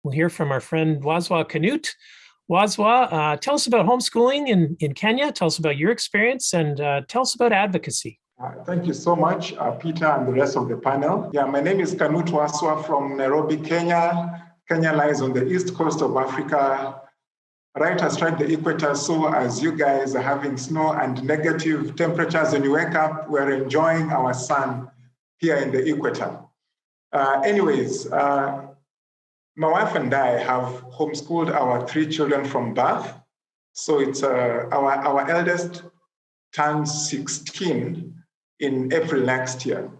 We'll hear from our friend Waswa Canute. Waswa, tell us about homeschooling in Kenya. Tell us about your experience and tell us about advocacy. Thank you so much, Peter and the rest of the panel. Yeah, my name is Canute Waswa from Nairobi, Kenya. Kenya lies on the east coast of Africa, right astride the equator. So as you guys are having snow and negative temperatures when you wake up, we're enjoying our sun here in the equator. My wife and I have homeschooled our 3 children from birth. So it's our eldest turns 16 in April next year.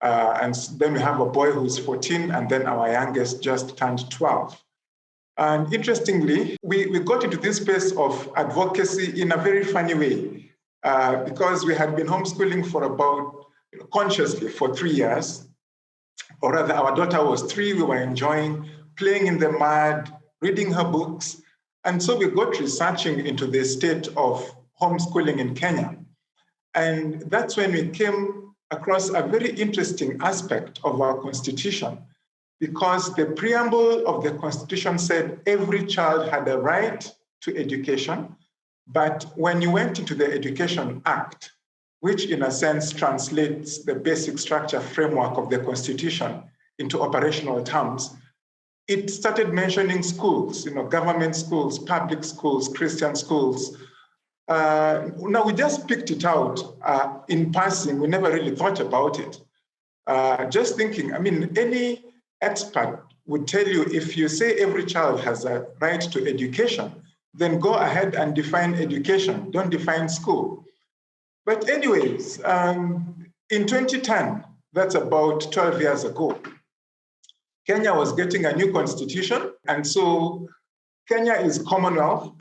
And then we have a boy who's 14, and then our youngest just turned 12. And interestingly, we got into this space of advocacy in a very funny way, because we had been homeschooling for about, consciously for 3 years. Or rather, our daughter was 3, we were enjoying playing in the mud, reading her books. And so we got researching into the state of homeschooling in Kenya. And that's when we came across a very interesting aspect of our constitution, because the preamble of the constitution said every child had a right to education. But when you went into the Education Act, which in a sense translates the basic structure framework of the constitution into operational terms, it started mentioning schools, government schools, public schools, Christian schools. Now we just picked it out in passing. We never really thought about it. Just thinking, any expert would tell you if you say every child has a right to education, then go ahead and define education, don't define school. But anyways, in 2010, that's about 12 years ago, Kenya was getting a new constitution. And so Kenya is Commonwealth,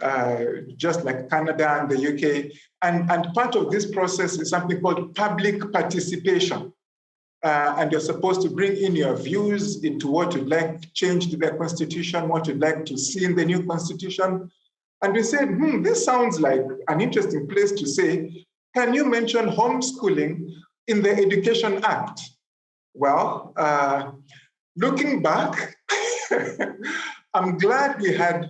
just like Canada and the UK. And part of this process is something called public participation. And you're supposed to bring in your views into what you'd like to change to the constitution, what you'd like to see in the new constitution. And we said, this sounds like an interesting place to say, can you mention homeschooling in the Education Act? Well, looking back, I'm glad we had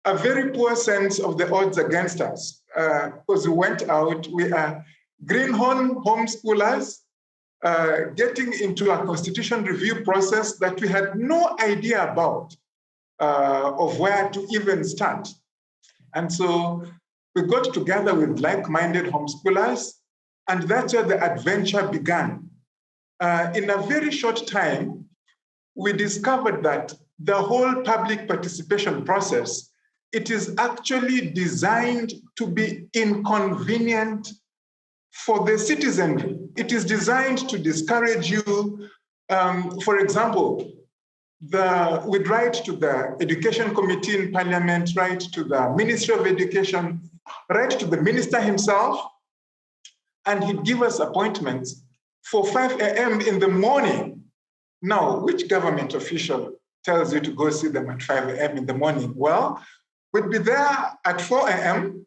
a very poor sense of the odds against us, because we went out, we are greenhorn homeschoolers, getting into a constitution review process that we had no idea about, of where to even start. And so we got together with like-minded homeschoolers, and that's where the adventure began. In a very short time, we discovered that the whole public participation process, it is actually designed to be inconvenient for the citizenry. It is designed to discourage you. For example, we'd write to the Education Committee in Parliament, write to the Ministry of Education, write to the minister himself, and he'd give us appointments for 5 a.m. in the morning. Now, which government official tells you to go see them at 5 a.m. in the morning? Well, we'd be there at 4 a.m.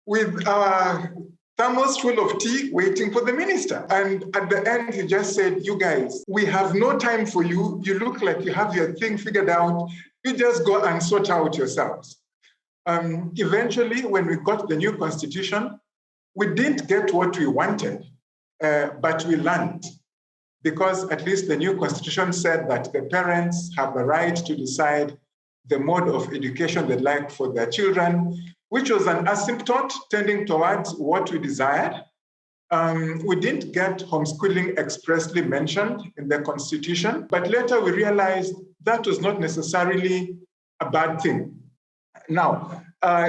with our thermos full of tea waiting for the minister. And at the end, he just said, you guys, we have no time for you. You look like you have your thing figured out. You just go and sort out yourselves. Eventually, when we got the new constitution, we didn't get what we wanted, but we learned. Because at least the new constitution said that the parents have the right to decide the mode of education they'd like for their children, which was an asymptote tending towards what we desired. We didn't get homeschooling expressly mentioned in the constitution, but later we realized that was not necessarily a bad thing. Now,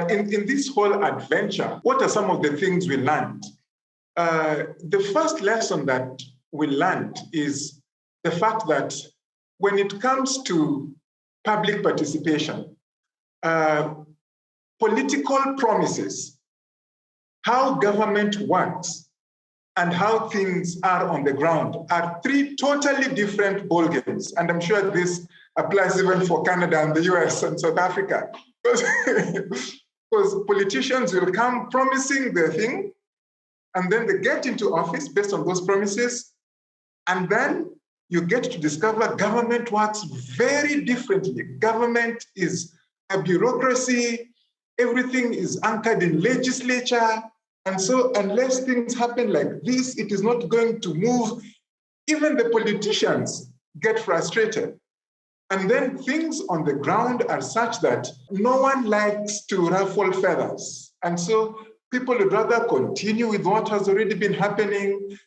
in this whole adventure, what are some of the things we learned? The first lesson that we learned is the fact that when it comes to public participation, political promises, how government works, and how things are on the ground are 3 totally different ballgames. And I'm sure this applies even for Canada and the US and South Africa. Because politicians will come promising their thing, and then they get into office based on those promises, and then you get to discover government works very differently. Government is a bureaucracy. Everything is anchored in legislature. And so unless things happen like this, it is not going to move. Even the politicians get frustrated. And then things on the ground are such that no one likes to ruffle feathers. And so people would rather continue with what has already been happening.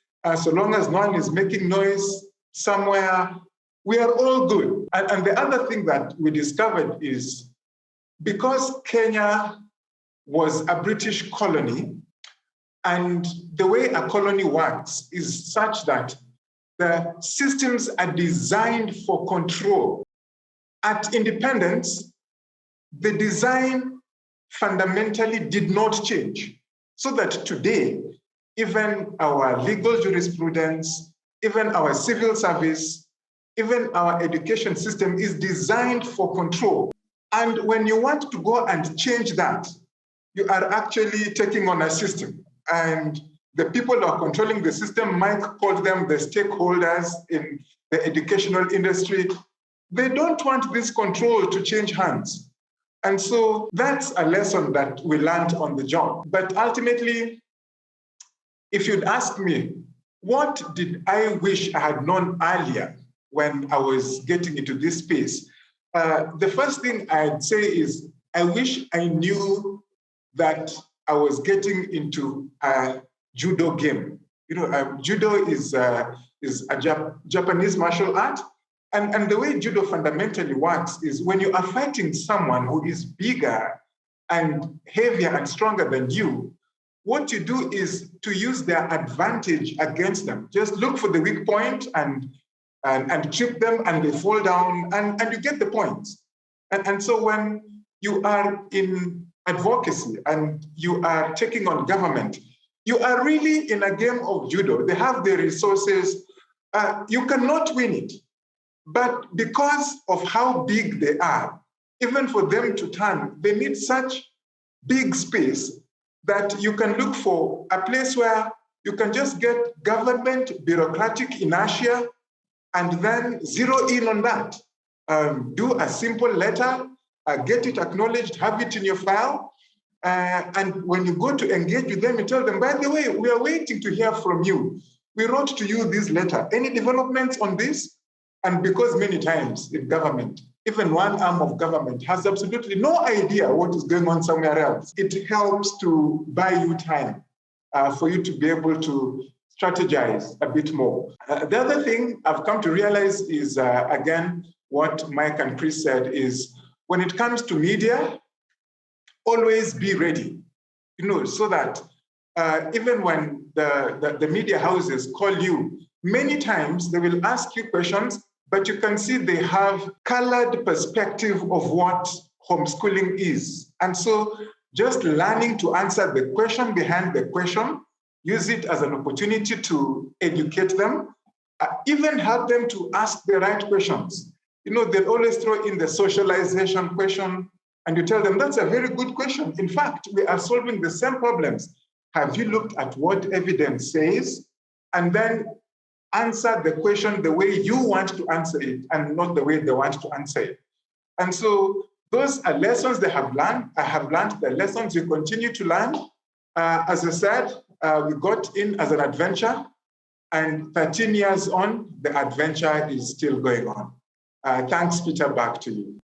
So long as no one is making noise somewhere, we are all good. And the other thing that we discovered is because Kenya was a British colony, and the way a colony works is such that the systems are designed for control. At independence, the design fundamentally did not change. So that today, even our legal jurisprudence, even our civil service, even our education system is designed for control. And when you want to go and change that, you are actually taking on a system. And the people who are controlling the system, Mike called them the stakeholders in the educational industry. They don't want this control to change hands. And so that's a lesson that we learned on the job. But ultimately, if you'd ask me, what did I wish I had known earlier when I was getting into this space? The first thing I'd say is I wish I knew that I was getting into a judo game. Judo is a Japanese martial art. And the way judo fundamentally works is when you are fighting someone who is bigger and heavier and stronger than you, what you do is to use their advantage against them. Just look for the weak point and trip them and they fall down and you get the points. And so when you are in advocacy and you are taking on government, you are really in a game of judo. They have the resources. You cannot win it. But because of how big they are, even for them to turn, they need such big space that you can look for a place where you can just get government bureaucratic inertia and then zero in on that. Do a simple letter, get it acknowledged, have it in your file. And when you go to engage with them, you tell them, by the way, we are waiting to hear from you. We wrote to you this letter. Any developments on this? And because many times in government, even one arm of government has absolutely no idea what is going on somewhere else, it helps to buy you time for you to be able to strategize a bit more. The other thing I've come to realize is, again, what Mike and Chris said is, when it comes to media, always be ready, so that even when the media houses call you, many times they will ask you questions, but you can see they have colored perspective of what homeschooling is. And so just learning to answer the question behind the question, use it as an opportunity to educate them, even help them to ask the right questions. They'll always throw in the socialization question, and you tell them, that's a very good question. In fact, we are solving the same problems. Have you looked at what evidence says? And then answer the question the way you want to answer it and not the way they want to answer it. And so those are lessons they have learned. I have learned the lessons you continue to learn. As I said, we got in as an adventure, and 13 years on, the adventure is still going on. Thanks, Peter, back to you.